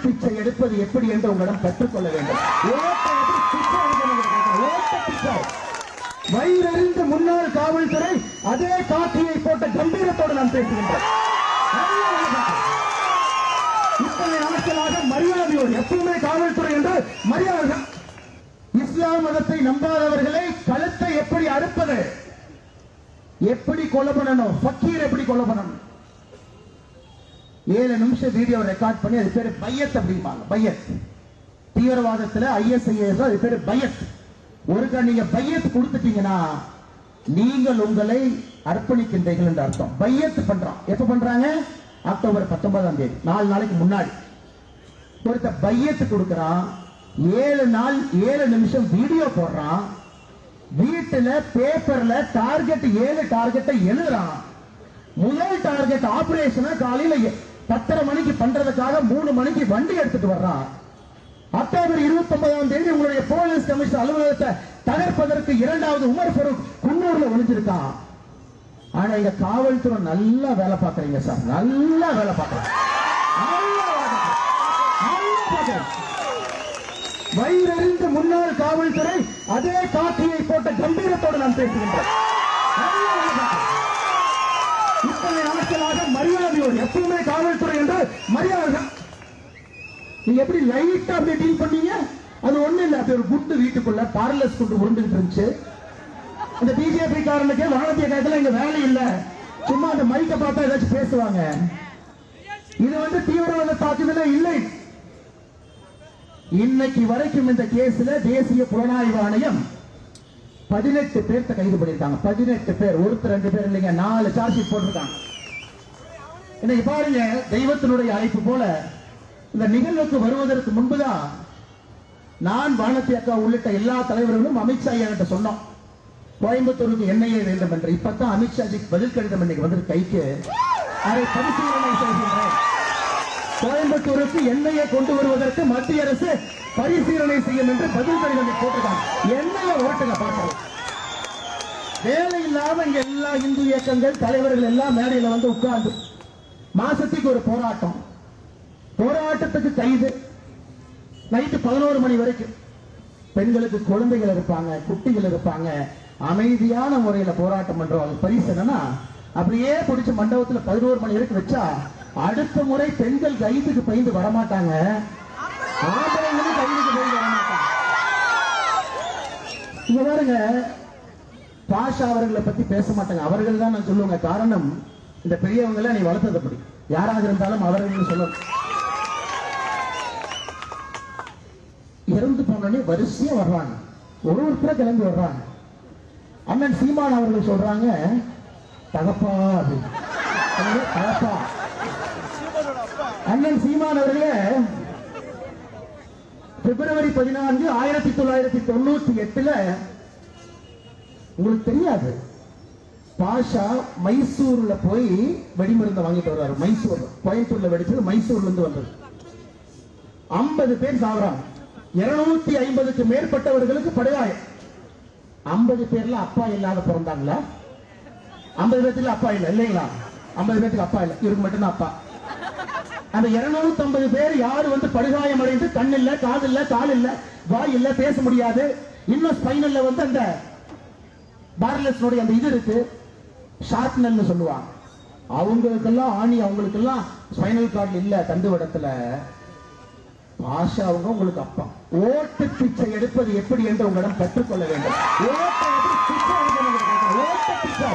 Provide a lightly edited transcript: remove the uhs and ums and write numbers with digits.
பிச்சை எடுப்பது எப்படி என்று உங்களிடம் கற்றுக்கொள்ள வேண்டும். வயிறறிந்து முன்னாள் காவல்துறை அதே காட்சியை போட்ட கம்பீரத்தோடு நான் பேசுகின்றேன். இத்தனை நாட்களாக மரியாதையோடு எப்பவுமே காவல்துறை என்று மரியாதை. இஸ்லாம் மதத்தை நம்பாதவர்களை கழுத்தை எப்படி அறுப்பது, எப்படி கொலை பண்ணணும், ஃபக்கீர் எப்படி கொலை பண்ணணும், 7 நிமிஷம் வீடியோ ரெக்கார்ட் பண்ணி அது பேரு பையத் அப்படிம்பாங்க. பையத் தீவிரவாதத்தில் ISIS அது பேரு பையத். ஒருக்கா நீங்க பையத் கொடுத்துட்டீங்கன்னா நீங்கள் உங்களை அர்ப்பணிக்கின்றீர்கள் என்று அர்த்தம். பையத் பண்றான். எப்ப பண்றாங்க? அக்டோபர் 19ஆம் தேதி, 4 நாளைக்கு முன்னாடி ஒருத்த பையத்து கொடுக்கிறான். 7 நாள் 7 நிமிஷம் வீடியோ போடுறான். வீட்டுல பேப்பர்ல டார்கெட் 7 டார்கெட்டை எழுதுறான். முதல் டார்கெட் ஆபரேஷனை காலையில 10:30 மணிக்கு பண்றதுக்காக 3 மணிக்கு வண்டி எடுத்துட்டு வர்றான். அக்டோபர் 29ஆம் தேதி உங்களுடைய போலீஸ் கமிஷனர் அலுவலகத்தை தகர்ப்பதற்கு 2வது உமர் ஃபரூக் குன்னூர்ல ஒளிஞ்சிருக்கான். ஆனா இங்க காவல்துறை நல்லா வேலை பார்க்கறீங்க சார், நல்லா வேலை பார்க்கறீங்க. வயிறறிந்து முன்னாள் காவல்துறை அதே காட்சியை போட்ட கம்பீரத்தோடு நான் பேசுகின்றேன். இத்தனை நாட்களாக மரியாதையோடு எப்பவுமே காவல்துறை என்று மரியாதை. நீங்க எப்படி லைட்டா அப்படி டீல் பண்ணீங்க? அது ஒண்ணு இல்ல, அப்படி ஒரு குண்டு வீட்டுக்குள்ள பார்லஸ் குண்டு உருண்டுகிட்டு இருந்துச்சு. அந்த பிஜேபி காரனுக்கு வானத்திய காலத்துல இங்க வேலை இல்ல, சும்மா அந்த மைக்க பார்த்தா ஏதாச்சும் பேசுவாங்க. இது தீவிரவாத தாக்குதலே இல்லை. இன்னைக்கு வரைக்கும் இந்த கேஸ்ல தேசிய புலனாய்வு ஆணையம் 18 பேர்த்த கைது பண்ணிருக்காங்க. 18 பேர், ஒருத்தர் 2 பேர் இல்லைங்க, 4 சார்ஜ் ஷீட் போட்டிருக்காங்க. இன்னைக்கு பாருங்க, தெய்வத்தினுடைய அழைப்பு போல இந்த நிகழ்வுக்கு வருவதற்கு முன்புதான் நான் வானத்தி அக்கா உள்ளிட்ட எல்லா தலைவர்களும் அமித்ஷா கிட்ட சொன்னோம், கோயம்புத்தூருக்கு எண்ணெயே வேண்டும் என்று. இப்பதான் அமித்ஷாஜிக்கு பதில் கடிதம் இன்னைக்கு வந்து கைக்கு, அதை பரிசீலனை செய்கின்றேன். கோயம்புத்தூருக்கு எண்ணெயை கொண்டு வருவதற்கு மத்திய அரசு பரிசீலனை செய்யும் என்று பதில் கடிதம் போட்டிருக்காங்க. எண்ணெயை ஓட்டுங்க பார்க்கலாம். வேலை இல்லாம இங்க எல்லா இந்து இயக்கங்கள் தலைவர்கள் எல்லாம் மேடையில வந்து உட்கார்ந்து மாசத்துக்கு ஒரு போராட்டம், போராட்டத்துக்கு கைது. நைட்டு 11 மணி வரைக்கும் பெண்களுக்கு குழந்தைகள் இருப்பாங்க, குட்டிகள் இருப்பாங்க, அமைதியான முறையில போராட்டம் பண்றோம். பரிசு என்னன்னா, அப்படியே பிடிச்ச மண்டபத்தில் 11 மணி வரைக்கும் வச்சா அடுத்த முறை பெண்கள் கைதுக்கு பயந்து வரமாட்டாங்க, ஆம்பளைங்களும் கைதுக்கு பயந்து வரமாட்டாங்க. இங்க பாருங்க, பாஷா அவர்களை பத்தி பேச மாட்டாங்க, அவர்கள் தான் நான் சொல்லுவாங்க. காரணம், இந்த பெரியவங்களை நீ வளர்த்தது அப்படி, யாராக இருந்தாலும் அவர்கள் சொல்லணும். இறந்து போனே வரிசையா வர்றாங்க, ஒருத்தர் கிளம்பி வர்றாங்க. அண்ணன் சீமான் அவர்கள் சொல்றாங்க, தகப்பா அப்படின்னு. தகப்பா அண்ணன் சீமான் அவர்களே பிப்ரவரி 14, 1998 உங்களுக்கு தெரியாது, பாஷா மைசூர்ல போய் வெடிமருந்தை வாங்கிட்டு வர்றாரு. மைசூர், கோயம்புத்தூர்ல வெடிச்சது, மைசூர்ல இருந்து வந்தது. 50 பேர் சாகுறாங்க. 250க்கு மேற்பட்டவர்களுக்கு படுகாயம். 50 பேர்ல அப்பா இல்லாத பிறந்தாங்களா? 50 பேருக்கு அப்பா இல்ல இல்லைங்களா? 50 பேருக்கு அப்பா இல்ல, இவருக்கு மட்டும்தான் அப்பா. அந்த 250 பேர் யாரு படுகாயம் அடைந்து, கண் இல்ல, காது இல்ல, கால் இல்ல, வாய் இல்ல, பேச முடியாது. இன்னும் ஸ்பைனல்ல அந்த பார்லஸ் அந்த இது இருக்கு, ஷார்ட்னல் சொல்லுவாங்க. அவங்களுக்கெல்லாம் ஆணி, அவங்களுக்கெல்லாம் ஸ்பைனல் கார்டு இல்ல, தண்டுவடத்துல. பாஷா அவங்க உங்களுக்கு அப்பா. ஓட்டு பிச்சை எடுப்பது எப்படி என்று உங்களிடம் கற்றுக்கொள்ள வேண்டும். ஓட்டு பிச்சை